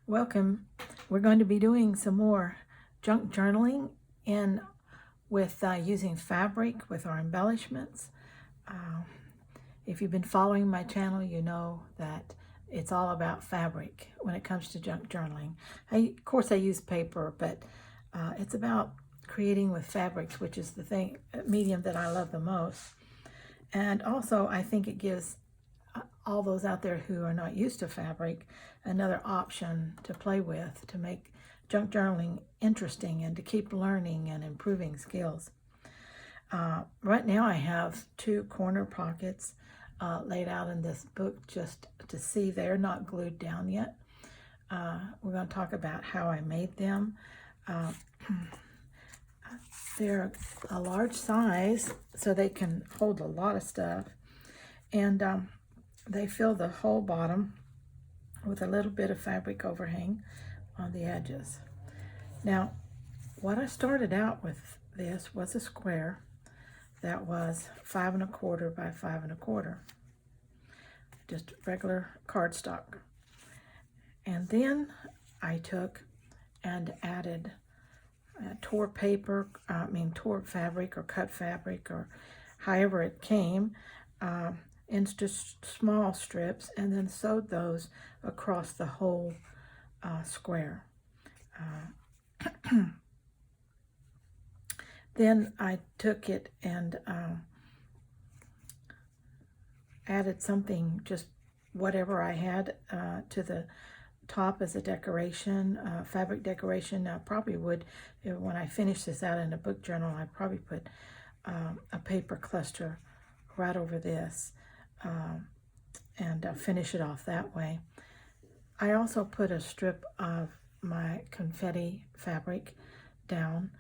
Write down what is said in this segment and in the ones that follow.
Welcome. We're going to be doing some more junk journaling with using fabric with our embellishments. If you've been following my channel, you know that it's all about fabric when it comes to junk journaling. Of course, I use paper, but it's about creating with fabrics, which is the medium that I love the most. And also, I think it gives all those out there who are not used to fabric another option to play with to make junk journaling interesting and to keep learning and improving skills. Right now I have 2 corner pockets laid out in this book just to see. They're not glued down yet. We're going to talk about how I made them. They're a large size so they can hold a lot of stuff, and they fill the whole bottom with a little bit of fabric overhang on the edges. Now, what I started out with this was a square that was 5 1/4 by 5 1/4, just regular cardstock. And then I took and added tore fabric or cut fabric or however it came, into small strips, and then sewed those across the whole square. Then I took it and added something, just whatever I had, to the top as a decoration, fabric decoration. I probably would, when I finish this out in a book journal, I'd probably put a paper cluster right over this and finish it off that way. I also put a strip of my confetti fabric down.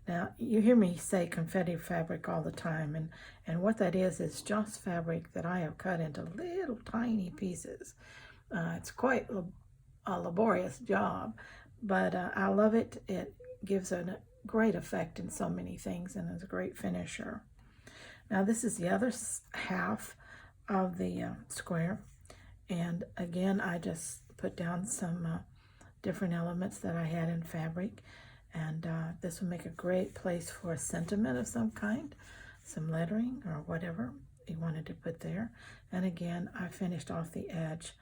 Now, you hear me say confetti fabric all the time, and what that is just fabric that I have cut into little tiny pieces. It's quite a laborious job, but I love it. It gives a great effect in so many things and is a great finisher. Now, this is the other half of the square, and again I just put down some different elements that I had in fabric, and this will make a great place for a sentiment of some kind, some lettering or whatever you wanted to put there. And again, I finished off the edge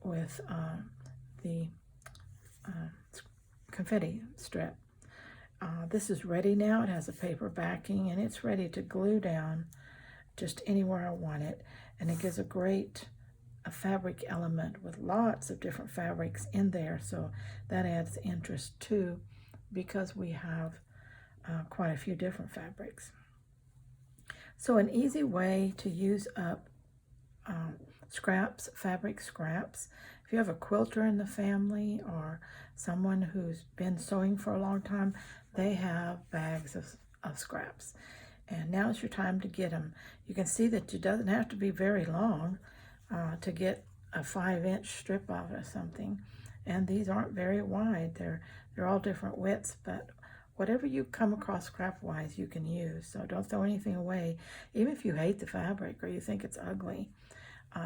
with the confetti strip. This is ready now. It has a paper backing and it's ready to glue down just anywhere I want it, and it gives a fabric element with lots of different fabrics in there, so that adds interest too, because we have quite a few different fabrics. So an easy way to use up fabric scraps. If you have a quilter in the family or someone who's been sewing for a long time, they have bags of scraps. And now's your time to get them. You can see that it doesn't have to be very long to get a 5-inch strip out of something. And these aren't very wide. They're all different widths, but whatever you come across scrap-wise, you can use. So don't throw anything away. Even if you hate the fabric or you think it's ugly,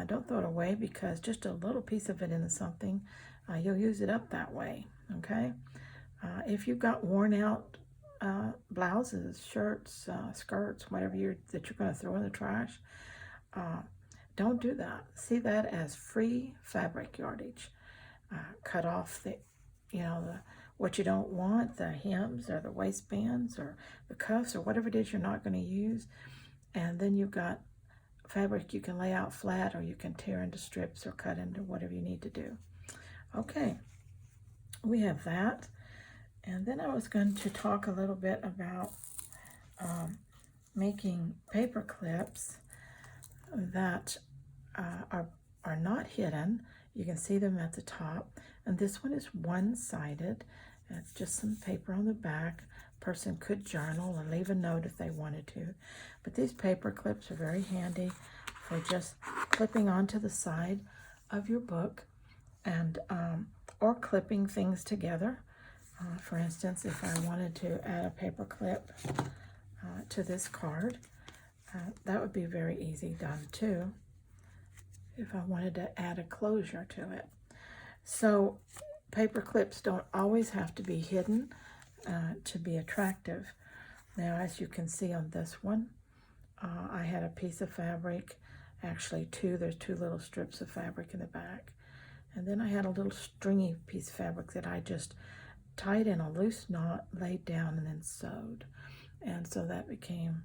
don't throw it away, because just a little piece of it into something, you'll use it up that way, okay? If you've got worn out blouses, shirts, skirts, whatever that you're going to throw in the trash, don't do that. See that as free fabric yardage. Cut off what you don't want, the hems or the waistbands or the cuffs or whatever it is you're not going to use, and then you've got fabric you can lay out flat, or you can tear into strips or cut into whatever you need to do. Okay, we have that. And then I was going to talk a little bit about making paper clips that are not hidden. You can see them at the top. And this one is one-sided. It's just some paper on the back. Person could journal and leave a note if they wanted to. But these paper clips are very handy for just clipping onto the side of your book, and or clipping things together. For instance, if I wanted to add a paper clip to this card, that would be very easy done too, if I wanted to add a closure to it. So paper clips don't always have to be hidden to be attractive. Now, as you can see on this one, I had a piece of fabric, actually there's two little strips of fabric in the back. And then I had a little stringy piece of fabric that I just tied in a loose knot, laid down, and then sewed. And so that became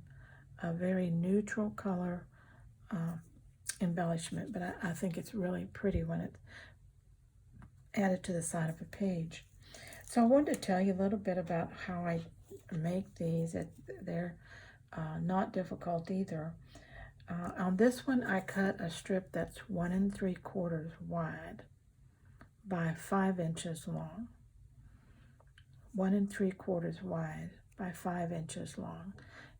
a very neutral color embellishment, but I think it's really pretty when it's added to the side of a page. So I wanted to tell you a little bit about how I make these. They're not difficult either. On this one, I cut a strip that's 1 3/4 wide by 5 inches long. 1 3/4 wide by 5 inches long.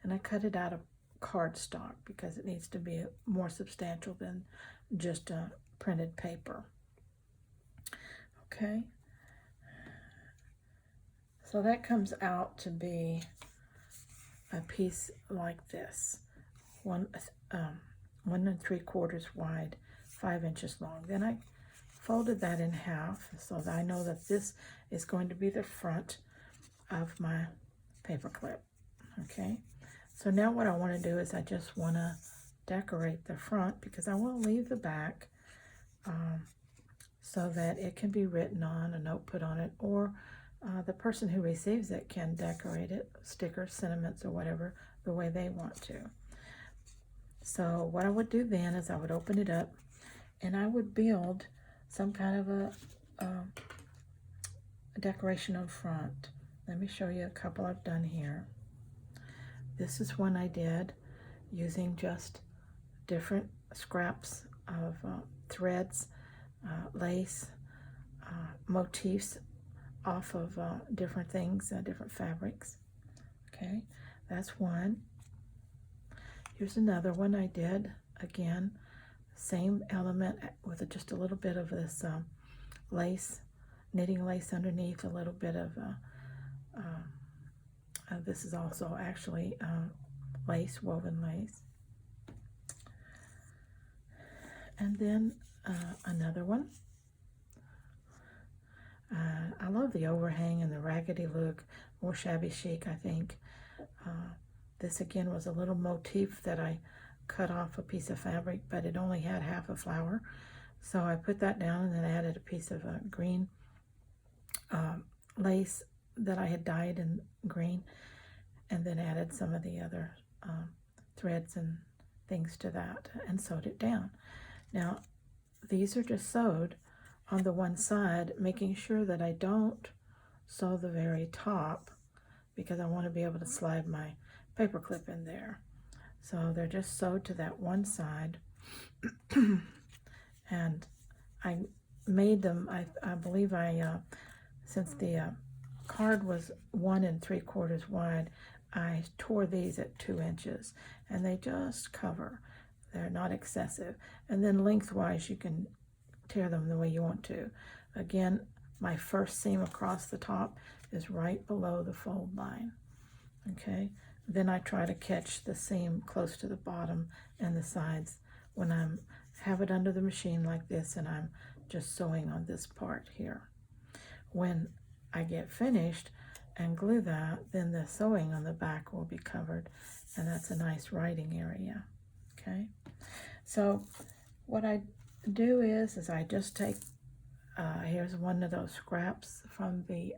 And I cut it out of cardstock because it needs to be more substantial than just a printed paper. Okay. So that comes out to be a piece like this. 1 3/4 wide, 5 inches long. Then I folded that in half so that I know that this is going to be the front of my paper clip. Okay, so now what I want to do is I just want to decorate the front because I want to leave the back so that it can be written on, a note put on it, or the person who receives it can decorate it, stickers, sentiments, or whatever, the way they want to. So what I would do then is I would open it up and I would build some kind of a decoration on front. Let me show you a couple I've done here. This is one I did using just different scraps of threads, lace, motifs off of different things, different fabrics. Okay, that's one. Here's another one I did. Again, same element with just a little bit of this lace, knitting lace underneath, a little bit of this is also actually lace, woven lace. And then another one. I love the overhang and the raggedy look, more shabby chic, I think. This again was a little motif that I cut off a piece of fabric, but it only had half a flower. So I put that down and then added a piece of green lace that I had dyed in green, and then added some of the other threads and things to that and sewed it down. Now, these are just sewed on the one side, making sure that I don't sew the very top because I want to be able to slide my paper clip in there. So they're just sewed to that one side. And I made them, I believe since the card was 1 3/4 wide, I tore these at 2 inches, and they just cover. They're not excessive. And then lengthwise, you can tear them the way you want to. Again, my first seam across the top is right below the fold line. Okay, then I try to catch the seam close to the bottom and the sides when I have it under the machine like this and I'm just sewing on this part here. When I get finished and glue that, then the sewing on the back will be covered, and that's a nice writing area. Okay, so what I do is I just take, here's one of those scraps from the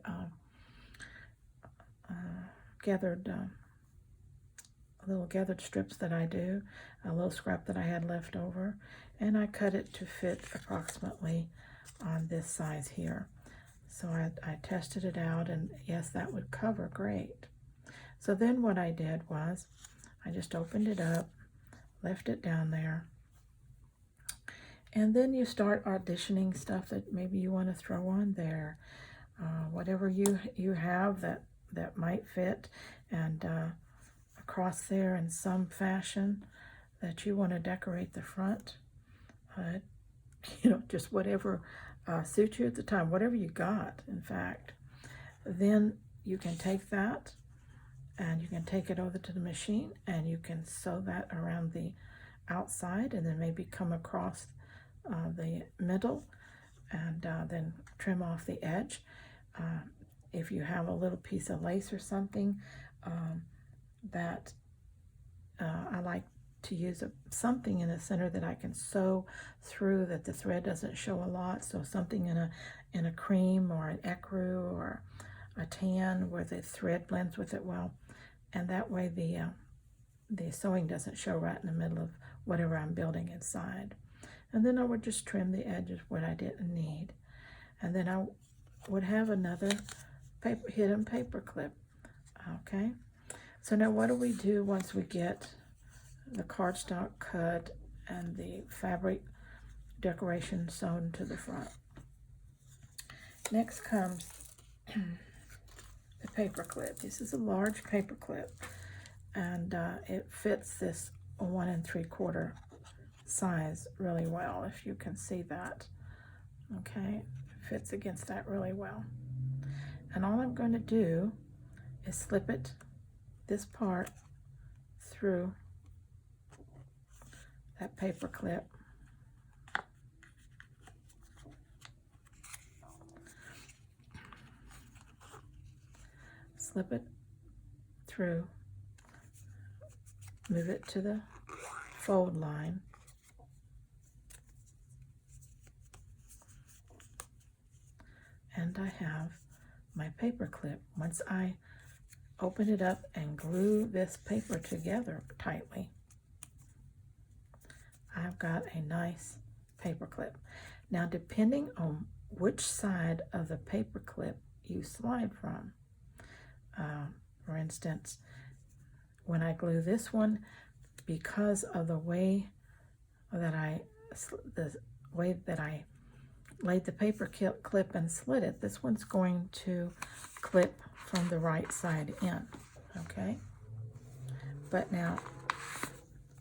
little gathered strips that I do, a little scrap that I had left over, and I cut it to fit approximately on this size here. So I tested it out, and yes, that would cover great. So then what I did was I just opened it up, left it down there, and then you start auditioning stuff that maybe you want to throw on there, whatever you have that might fit, and across there in some fashion that you want to decorate the front. Just whatever suits you at the time, whatever you got, in fact. Then you can take that and you can take it over to the machine and you can sew that around the outside and then maybe come across the middle and then trim off the edge. If you have a little piece of lace or something that I like to use something in the center that I can sew through, that the thread doesn't show a lot. So something in a cream or an ecru or a tan where the thread blends with it well, and that way the sewing doesn't show right in the middle of whatever I'm building inside. And then I would just trim the edges what I didn't need, and then I would have another hidden paper clip. Okay, so now what do we do once we get the cardstock cut and the fabric decoration sewn to the front? Next comes the paper clip. This is a large paper clip, and it fits this 1 3/4 size really well, if you can see that. Okay, it fits against that really well. And all I'm going to do is slip this part through that paper clip. Slip it through, move it to the fold line, and I have my paper clip. Once I open it up and glue this paper together tightly, I've got a nice paper clip. Now, depending on which side of the paper clip you slide from, for instance, when I glue this one, because of the way that I laid the paper clip and slid it, this one's going to clip from the right side in, okay? But now,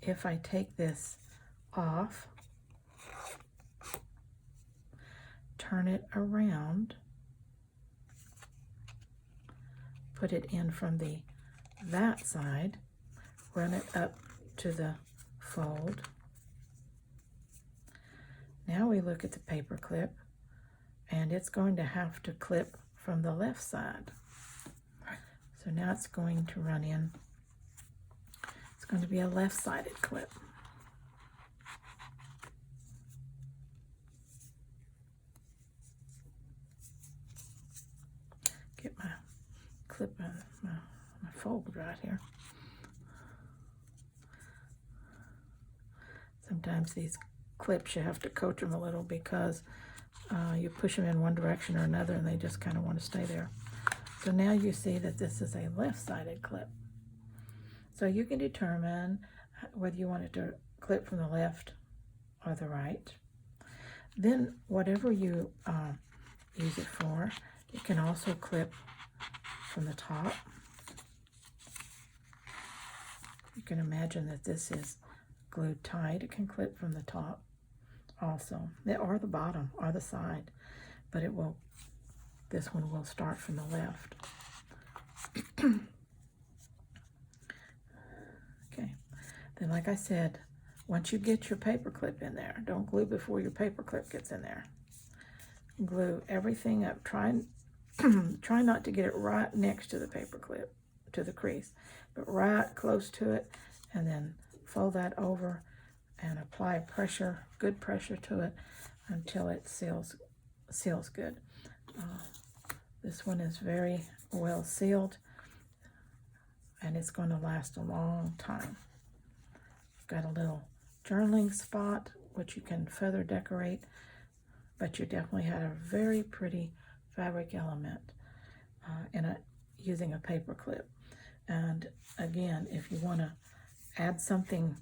if I take this off, turn it around, put it in from that side, run it up to the fold. Now we look at the paper clip, and it's going to have to clip from the left side. So now it's going to run in. It's going to be a left-sided clip. Get my clip on my fold right here. Sometimes these clips, you have to coach them a little, because you push them in one direction or another and they just kind of want to stay there. So now you see that this is a left-sided clip. So you can determine whether you want it to clip from the left or the right. Then whatever you use it for, you can also clip from the top. You can imagine that this is glued tight. It can clip from the top also, or the bottom, or the side, but this one will start from the left. Okay, then like I said, once you get your paper clip in there, don't glue before your paper clip gets in there. Glue everything up. Try not to get it right next to the paper clip, to the crease, but right close to it, and then fold that over and apply pressure, good pressure to it, until it seals good. This one is very well sealed, and it's going to last a long time. Got a little journaling spot, which you can further decorate, but you definitely had a very pretty fabric element using a paper clip. And again, if you want to add something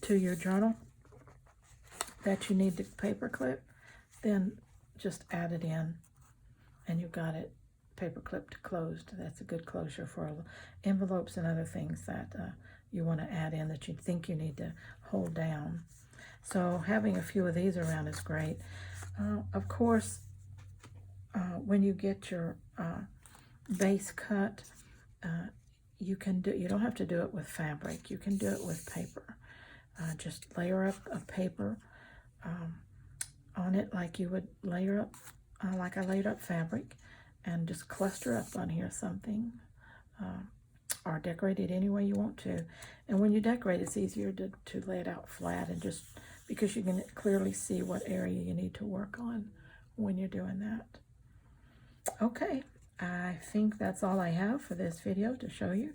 to your journal that you need the paper clip, then just add it in, and you've got it paper clipped closed. That's a good closure for envelopes and other things that you want to add in that you think you need to hold down. So having a few of these around is great. Of course, when you get your base cut, you don't have to do it with fabric. You can do it with paper. Just layer up a paper on it like you would layer up, like I layered up fabric, and just cluster up on here something, or decorate it any way you want to. And when you decorate, it's easier to lay it out flat, and just because you can clearly see what area you need to work on when you're doing that. Okay, I think that's all I have for this video to show you,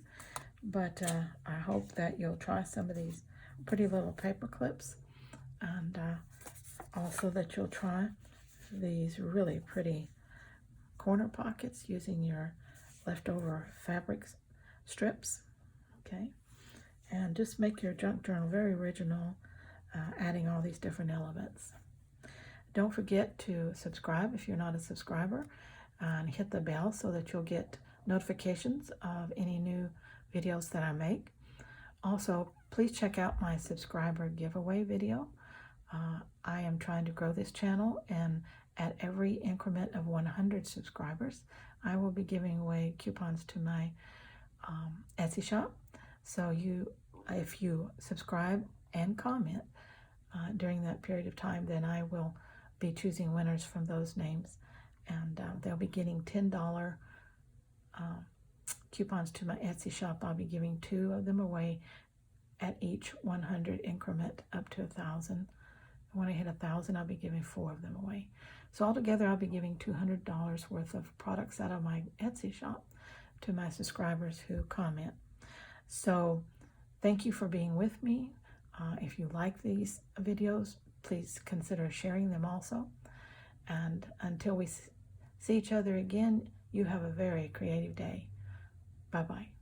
but I hope that you'll try some of these pretty little paper clips, and also that you'll try these really pretty corner pockets using your leftover fabric strips. Okay, and just make your junk journal very original, adding all these different elements. Don't forget to subscribe if you're not a subscriber, and hit the bell so that you'll get notifications of any new videos that I make. Also, please check out my subscriber giveaway video. I am trying to grow this channel, and at every increment of 100 subscribers, I will be giving away coupons to my Etsy shop. So if you subscribe and comment during that period of time, then I will be choosing winners from those names, and they'll be getting $10 coupons to my Etsy shop. I'll be giving 2 of them away at each 100 increment up to 1,000. When I hit 1,000, I'll be giving 4 of them away. So altogether, I'll be giving $200 worth of products out of my Etsy shop to my subscribers who comment. So thank you for being with me. If you like these videos, please consider sharing them also. And until we see each other again, you have a very creative day. Bye-bye.